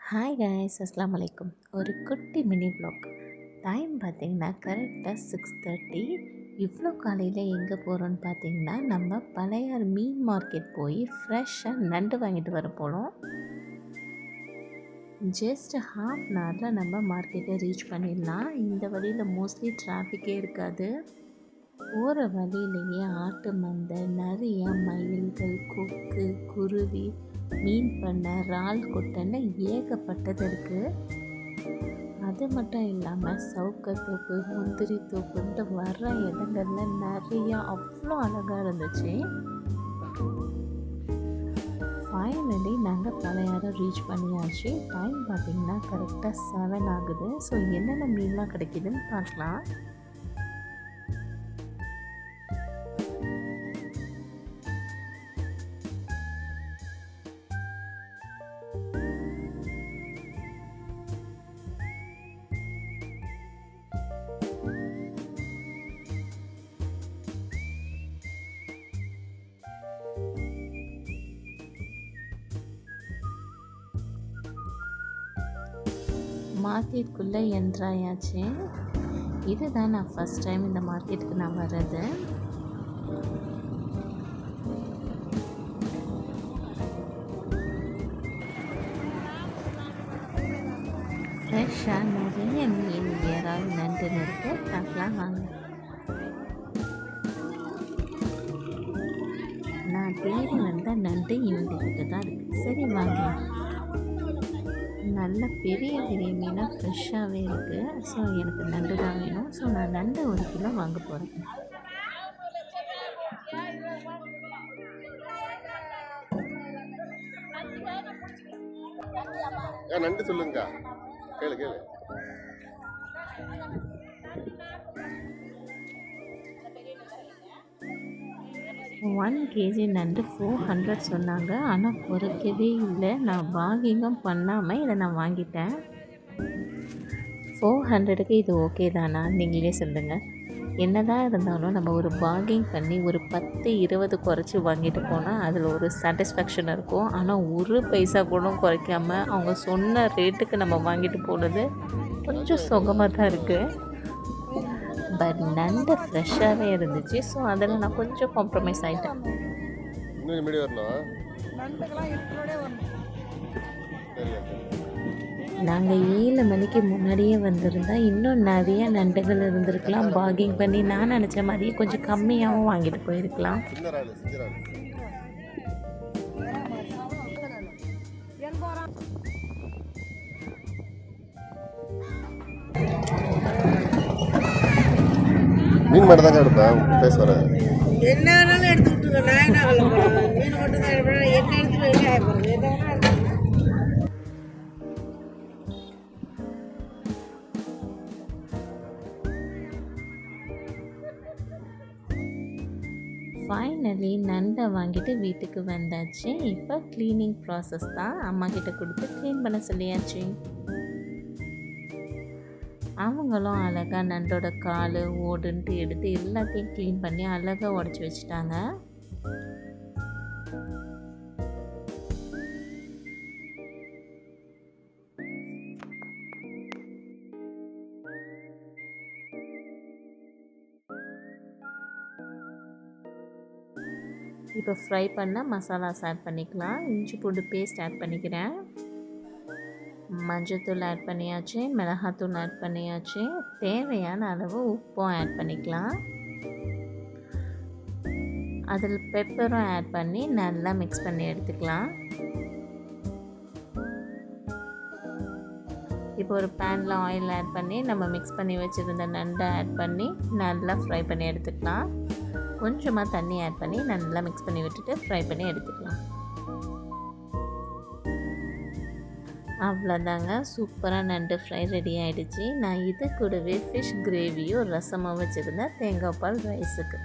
Hi guys, அஸ்ஸலாமு அலைக்கும். ஒரு குட்டி மினி வ்ளாக். டைம் பார்த்திங்கன்னா கரெக்டாக 6:30. இவ்வளோ காலையில் எங்கே போகிறோன்னு பார்த்தீங்கன்னா, நம்ம பழையார் மீன் மார்க்கெட் போய் ஃப்ரெஷ்ஷாக நண்டு வாங்கிட்டு வர போகிறோம். ஜஸ்ட் ஹாஃப் அன் ஹவரில் நம்ம மார்க்கெட்டை ரீச் பண்ணிடலாம். இந்த வழியில் மோஸ்ட்லி டிராஃபிக்கே இருக்காது. போகிற வழியிலேயே ஆட்டு மந்தை, நிறைய மயில்கள், கொக்கு, குருவி, மீன் பண்ணை, இறால் கொட்டைன்னு ஏகப்பட்டது இருக்குது. அது மட்டும் இல்லாமல் சவுக்கத்தோப்பு, முந்திரி தோப்புன்ட்டு வர்ற இடங்கள்ல நிறையா அவ்வளோ அழகாக இருந்துச்சு. ஃபைனலி நாங்கள் பழையாரம் ரீச் பண்ணியாச்சு. டைம் பார்த்திங்கன்னா கரெக்டாக 7 ஆகுது. ஸோ என்னென்ன மீன்லாம் கிடைக்குதுன்னு பார்க்கலாம். மார்க்கெட்டுக்குள்ளே என்ட்ராயாச்சு. இதுதான் நான் ஃபஸ்ட் டைம் இந்த மார்க்கெட்டுக்கு நான் வர்றது. ஃப்ரெஷ்ஷாக நிறைய மீன், இறால், நண்டுன்னு இருக்குது. பார்க்கலாம் வாங்க. நான் தேடி வந்த நண்டு இவங்ககிட்ட தான் இருக்குது. சரி வாங்க. நல்ல பெரிய பெரிய மீனாக ஃப்ரெஷ்ஷாகவே இருக்குது. ஸோ எனக்கு நண்டு தான் வேணும். ஸோ நான் நண்டு 1 கிலோ வாங்க போகிறேன். நண்டு சொல்லுங்க, கேளு கேளு. 1 kg நண்டு 400 சொன்னாங்க. ஆனால் குறைக்கவே இல்லை. நான் பார்கிங்கும் பண்ணாமல் இதை நான் வாங்கிட்டேன். 400க்கு இது ஓகே தானா? நீங்களே சொல்லுங்கள். என்னதான் இருந்தாலும் நம்ம ஒரு பார்கிங் பண்ணி ஒரு 10-20 குறைச்சி வாங்கிட்டு போனால் அதில் ஒரு சாட்டிஸ்ஃபேக்ஷன் இருக்கும். ஆனால் ஒரு பைசா கூட குறைக்காமல் அவங்க சொன்ன ரேட்டுக்கு நம்ம வாங்கிட்டு போனது கொஞ்சம் சுகமாக தான் இருக்குது. பட் நண்டு ஃப்ரெஷ்ஷாகவே இருந்துச்சு. ஸோ அதில் நான் கொஞ்சம் காம்ப்ரமைஸ் ஆகிட்டேன். நாங்கள் 7 மணிக்கு முன்னாடியே வந்திருந்தால் இன்னும் நிறைய நண்டுகள் இருந்திருக்கலாம். பார்கிங் பண்ணி நான் நினச்ச மாதிரியே கொஞ்சம் கம்மியாகவும் வாங்கிட்டு போயிருக்கலாம். மீன் மட்டும் தாங்க எடுப்பேன். பேச வர என்ன வேணாலும் எடுத்து விட்டுருங்க. நான் என்ன வேலை போகிறேன்? மீன் மட்டும் தான் எடுப்பேன். என்ன எடுத்துட்டு வெளியே ஆகிடுறது. எதை வேணாலும் ஃபைனலி நண்டை வாங்கிட்டு வீட்டுக்கு வந்தாச்சு. இப்போ க்ளீனிங் ப்ராசஸ் தான். அம்மா கிட்ட கொடுத்து க்ளீன் பண்ண சொல்லியாச்சு. அவங்களும் அழகாக நண்டோட கால், ஓடுன்ட்டு எடுத்து எல்லாத்தையும் க்ளீன் பண்ணி அழகாக உடச்சி வச்சுட்டாங்க. இப்போ ஃப்ரை பண்ண மசாலாஸ் ஆட் பண்ணிக்கலாம். இஞ்சி பூண்டு பேஸ்ட் ஆட் பண்ணிக்கிறேன். மஞ்சள்தூள் ஆட் பண்ணியாச்சு, மிளகாத்தூள் ஆட் பண்ணியாச்சு. தேவையான அளவு உப்பும் ஆட் பண்ணிக்கலாம். அதில் பெப்பரும் ஆட் பண்ணி நல்லா மிக்ஸ் பண்ணி எடுத்துக்கலாம். இப்போ ஒரு பேனில் ஆயில் ஆட் பண்ணி நம்ம மிக்ஸ் பண்ணி வச்சுருந்த நண்டை ஆட் பண்ணி நல்லா ஃப்ரை பண்ணி எடுத்துக்கலாம். கொஞ்சமாக தண்ணி ஆட் பண்ணி நல்லா மிக்ஸ் பண்ணி விட்டுட்டு ஃப்ரை பண்ணி எடுத்துக்கலாம். அவ்வளோதாங்க, சூப்பராக நண்டு ஃப்ரை ரெடி ஆகிடுச்சு. நான் இது கூடவே ஃபிஷ் கிரேவியும் ரசமாக வச்சுருந்தேன் தேங்காய் பால் ரைஸுக்கு.